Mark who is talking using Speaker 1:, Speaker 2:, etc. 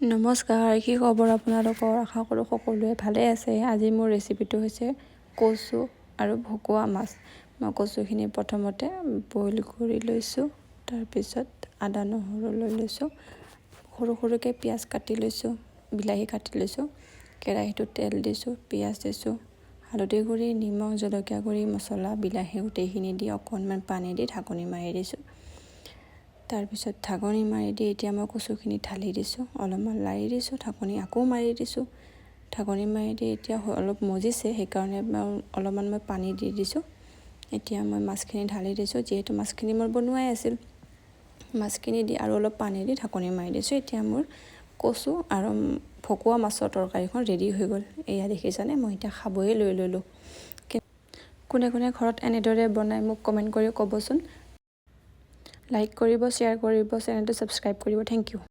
Speaker 1: নমস্কাৰ, কি খবৰ আপোনালোকৰ? আশা কৰোঁ সকলোৱে ভালে আছে। আজি মোৰ ৰেচিপিটো হৈছে কচু আৰু ভকুৱা মাছ। মই কচুখিনি প্ৰথমতে বইল কৰি লৈছোঁ। তাৰপিছত আদা নহৰু লৈ লৈছোঁ। সৰু সৰুকৈ পিঁয়াজ কাটি লৈছোঁ, বিলাহী কাটি লৈছোঁ। কেৰাহীটোত তেল দিছোঁ, পিঁয়াজ দিছোঁ, হালধি গুড়ি, নিমখ, জলকীয়া গুড়ি, মছলা, বিলাহী গোটেইখিনি দি অকণমান পানী দি ঢাকনি মাৰি দিছোঁ। তাৰপিছত ঢাকনি মাৰি দি এতিয়া মই কচুখিনি ঢালি দিছোঁ, অলপমান লাৰি দিছোঁ, ঢাকনি আকৌ মাৰি দিছোঁ। ঢাকনি মাৰি দি এতিয়া অলপ মজিছে, সেইকাৰণে অলপমান মই পানী দি দিছোঁ। এতিয়া মই মাছখিনি ঢালি দিছোঁ, যিহেতু মাছখিনি মোৰ বনোৱাই আছিল। মাছখিনি দি আৰু অলপ পানী দি ঢাকনি মাৰি দিছোঁ। এতিয়া মোৰ কচু আৰু ভকুৱা মাছৰ তৰকাৰীখন ৰেডি হৈ গ'ল। এয়া দেখিছানে, মই এতিয়া খাবই লৈ ল'লোঁ। কোনে কোনে ঘৰত এনেদৰে বনাই মোক কমেণ্ট কৰি ক'বচোন। লাইক কৰিব, শ্বেয়াৰ কৰিব, চেনেলটো ছাবস্ক্ৰাইব কৰিব। Thank U.